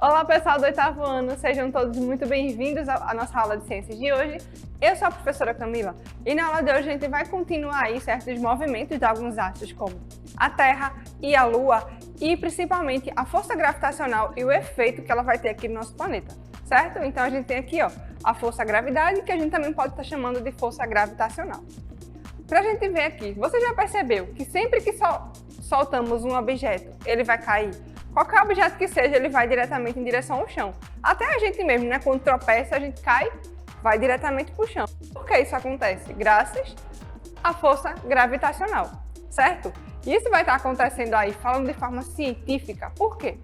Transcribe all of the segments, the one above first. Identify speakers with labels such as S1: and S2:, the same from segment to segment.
S1: Olá pessoal do 8º ano, sejam todos muito bem-vindos à nossa aula de ciências de hoje. Eu sou a professora Camila e na aula de hoje a gente vai continuar aí certos movimentos de alguns astros como a Terra e a Lua e principalmente a força gravitacional e o efeito que ela vai ter aqui no nosso planeta, certo? Então a gente tem aqui a força gravidade, que a gente também pode estar chamando de força gravitacional. Para a gente ver aqui, você já percebeu que sempre que soltamos um objeto, ele vai cair? Qualquer objeto que seja, ele vai diretamente em direção ao chão. Até a gente mesmo, né? Quando tropeça, a gente cai, vai diretamente para o chão. Por que isso acontece? Graças à força gravitacional, certo? E isso vai estar acontecendo aí, falando de forma científica. Por quê?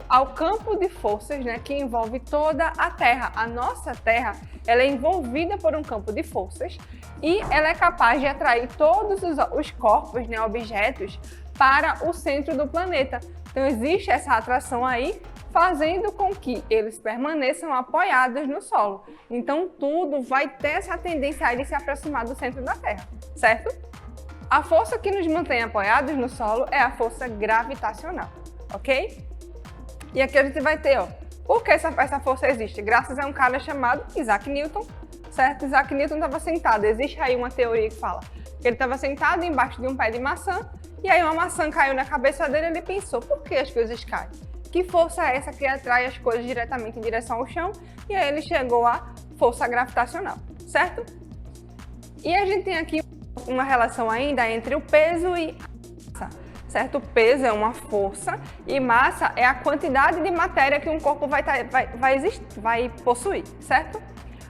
S1: Ao campo de forças, né, que envolve toda a Terra. A nossa Terra, ela é envolvida por um campo de forças e ela é capaz de atrair todos os corpos, né, objetos, para o centro do planeta. Então existe essa atração aí, fazendo com que eles permaneçam apoiados no solo. Então tudo vai ter essa tendência aí de se aproximar do centro da Terra, certo? A força que nos mantém apoiados no solo é a força gravitacional, ok? E aqui a gente vai ter, por que essa força existe? Graças a um cara chamado Isaac Newton, certo? Isaac Newton estava sentado, existe aí uma teoria que fala que ele estava sentado embaixo de um pé de maçã, e aí uma maçã caiu na cabeça dele e ele pensou, por que as coisas caem? Que força é essa que atrai as coisas diretamente em direção ao chão? E aí ele chegou à força gravitacional, certo? E a gente tem aqui uma relação ainda entre o peso e a massa, certo? O peso é uma força e massa é a quantidade de matéria que um corpo vai possuir, certo?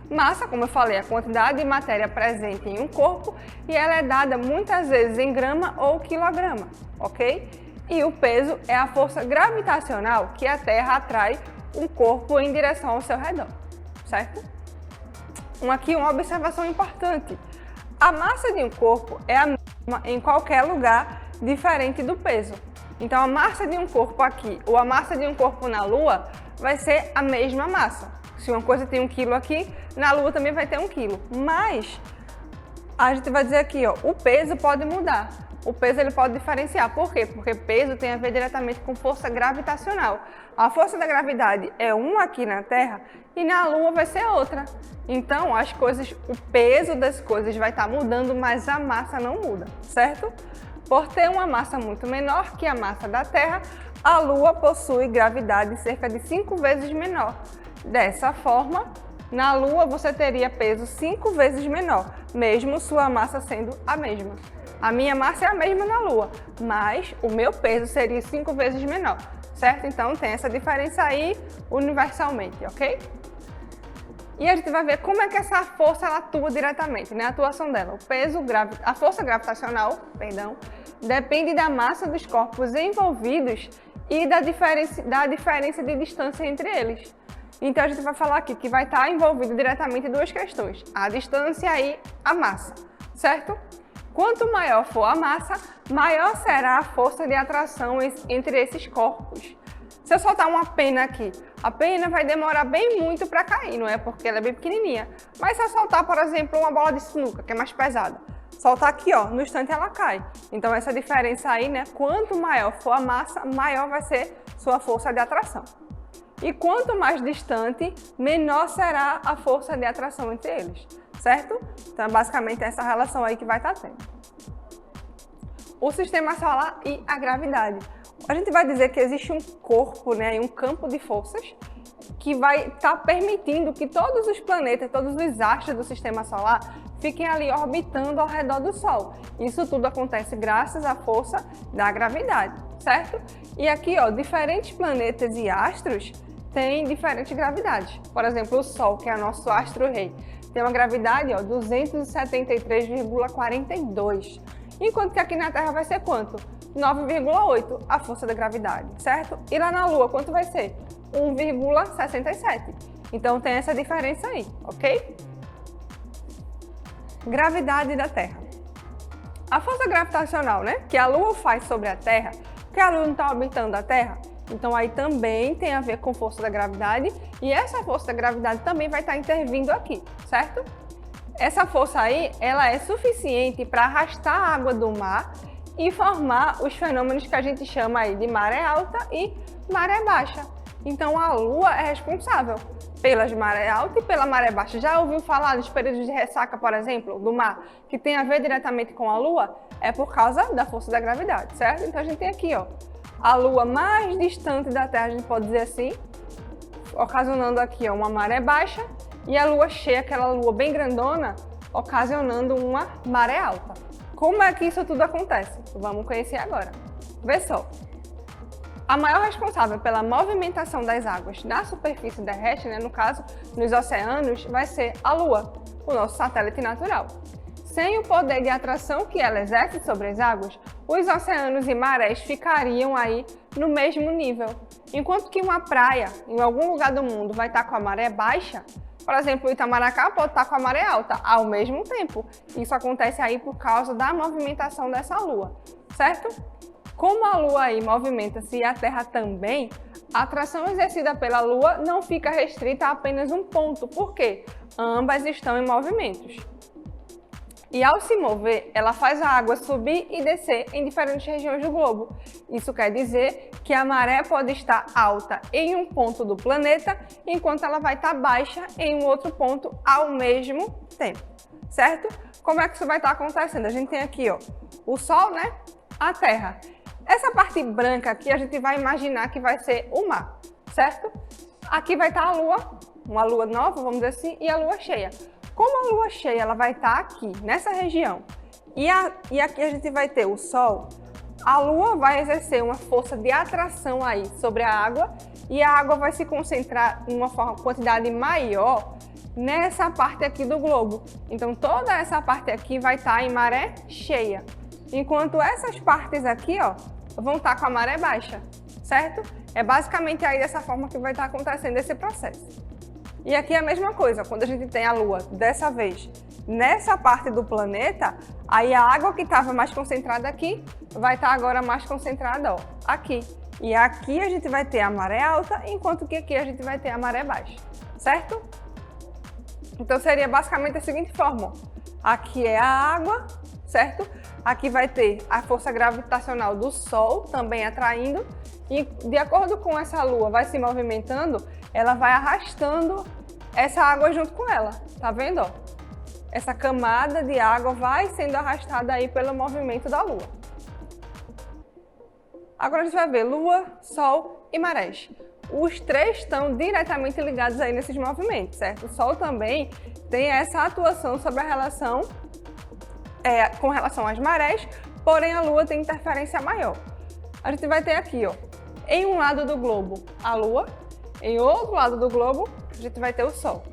S1: Massa, como eu falei, é a quantidade de matéria presente em um corpo e ela é dada muitas vezes em grama ou quilograma, ok? E o peso é a força gravitacional que a Terra atrai um corpo em direção ao seu redor, certo? Aqui uma observação importante. A massa de um corpo é a mesma em qualquer lugar diferente do peso. Então a massa de um corpo aqui ou a massa de um corpo na Lua vai ser a mesma massa. Se uma coisa tem 1 quilo aqui, na Lua também vai ter 1 quilo. Mas a gente vai dizer aqui, o peso pode mudar. O peso ele pode diferenciar. Por quê? Porque peso tem a ver diretamente com força gravitacional. A força da gravidade é uma aqui na Terra e na Lua vai ser outra. Então o peso das coisas vai estar mudando, mas a massa não muda, certo? Por ter uma massa muito menor que a massa da Terra, a Lua possui gravidade cerca de 5 vezes menor. Dessa forma, na Lua você teria peso 5 vezes menor, mesmo sua massa sendo a mesma. A minha massa é a mesma na Lua, mas o meu peso seria 5 vezes menor, certo? Então tem essa diferença aí universalmente, ok? E a gente vai ver como é que essa força ela atua diretamente, né? A atuação dela. A força gravitacional, depende da massa dos corpos envolvidos e da diferença de distância entre eles. Então a gente vai falar aqui que vai estar envolvido diretamente duas questões, a distância e a massa, certo? Quanto maior for a massa, maior será a força de atração entre esses corpos. Se eu soltar uma pena aqui, a pena vai demorar bem muito para cair, não é? Porque ela é bem pequenininha. Mas se eu soltar, por exemplo, uma bola de sinuca, que é mais pesada, soltar aqui, no instante ela cai. Então essa diferença aí, né? Quanto maior for a massa, maior vai ser sua força de atração. E quanto mais distante, menor será a força de atração entre eles, certo? Então é basicamente essa relação aí que vai estar tendo. O sistema solar e a gravidade. A gente vai dizer que existe um corpo, né, um campo de forças que vai estar permitindo que todos os planetas, todos os astros do sistema solar fiquem ali orbitando ao redor do Sol. Isso tudo acontece graças à força da gravidade, certo? E aqui, diferentes planetas e astros têm diferentes gravidades. Por exemplo, o Sol, que é nosso astro-rei, tem uma gravidade 273,42. Enquanto que aqui na Terra vai ser quanto? 9,8 a força da gravidade, certo? E lá na Lua, quanto vai ser? 1,67. Então tem essa diferença aí, ok? Gravidade da Terra. A força gravitacional, né, que a Lua faz sobre a Terra, porque a Lua não está orbitando a Terra, então aí também tem a ver com força da gravidade e essa força da gravidade também vai estar intervindo aqui, certo? Essa força aí, ela é suficiente para arrastar a água do mar e formar os fenômenos que a gente chama aí de maré alta e maré baixa. Então a Lua é responsável pelas maré alta e pela maré baixa. Já ouviu falar dos períodos de ressaca, por exemplo, do mar, que tem a ver diretamente com a Lua? É por causa da força da gravidade, certo? Então a gente tem aqui, ó, a Lua mais distante da Terra, a gente pode dizer assim, ocasionando aqui, ó, uma maré baixa, e a Lua cheia, aquela Lua bem grandona, ocasionando uma maré alta. Como é que isso tudo acontece? Vamos conhecer agora. Vê só. A maior responsável pela movimentação das águas na superfície terrestre, no caso, nos oceanos, vai ser a Lua, o nosso satélite natural. Sem o poder de atração que ela exerce sobre as águas, os oceanos e marés ficariam aí no mesmo nível. Enquanto que uma praia, em algum lugar do mundo, vai estar com a maré baixa, por exemplo, o Itamaracá pode estar com a maré alta ao mesmo tempo. Isso acontece aí por causa da movimentação dessa Lua, certo? Como a Lua aí movimenta-se e a Terra também, a atração exercida pela Lua não fica restrita a apenas um ponto. Por quê? Ambas estão em movimentos. E ao se mover, ela faz a água subir e descer em diferentes regiões do globo. Isso quer dizer que a maré pode estar alta em um ponto do planeta, enquanto ela vai estar baixa em um outro ponto ao mesmo tempo, certo? Como é que isso vai estar acontecendo? A gente tem aqui, ó, o Sol, né? A Terra. Essa parte branca aqui a gente vai imaginar que vai ser o mar, certo? Aqui vai estar a Lua, uma Lua nova, vamos dizer assim, e a Lua cheia. Como a Lua cheia ela vai estar aqui, nessa região, e aqui a gente vai ter o Sol, a Lua vai exercer uma força de atração aí sobre a água, e a água vai se concentrar em uma quantidade maior nessa parte aqui do globo. Então toda essa parte aqui vai estar em maré cheia, enquanto essas partes aqui, ó, vão estar com a maré baixa, certo? É basicamente aí dessa forma que vai estar acontecendo esse processo. E aqui é a mesma coisa, quando a gente tem a Lua, dessa vez, nessa parte do planeta, aí a água que estava mais concentrada aqui, vai estar agora mais concentrada, ó, aqui. E aqui a gente vai ter a maré alta, enquanto que aqui a gente vai ter a maré baixa, certo? Então seria basicamente a seguinte forma, ó. Aqui é a água, certo? Aqui vai ter a força gravitacional do Sol também atraindo, e de acordo com essa Lua vai se movimentando, ela vai arrastando essa água junto com ela, tá vendo? Ó? Essa camada de água vai sendo arrastada aí pelo movimento da Lua. Agora a gente vai ver Lua, Sol e marés. Os três estão diretamente ligados aí nesses movimentos, certo? O Sol também tem essa atuação sobre a relação com relação às marés, porém a Lua tem interferência maior. A gente vai ter aqui, ó, em um lado do globo a Lua, em outro lado do globo a gente vai ter o Sol.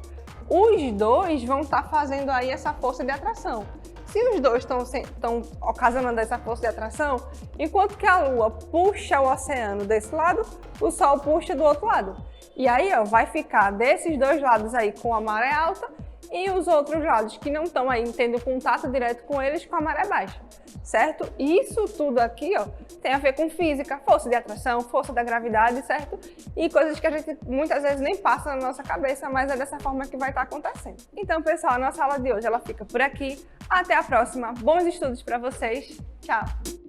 S1: Os dois vão estar fazendo aí essa força de atração. Se os dois estão ocasionando essa força de atração, enquanto que a Lua puxa o oceano desse lado, o Sol puxa do outro lado. E aí, ó, vai ficar desses dois lados aí com a maré alta e os outros lados que não estão aí tendo contato direto com eles com a maré baixa, certo? Isso tudo aqui, ó, tem a ver com física, força de atração, força da gravidade, certo? E coisas que a gente muitas vezes nem passa na nossa cabeça, mas é dessa forma que vai estar acontecendo. Então, pessoal, a nossa aula de hoje ela fica por aqui. Até a próxima. Bons estudos para vocês. Tchau!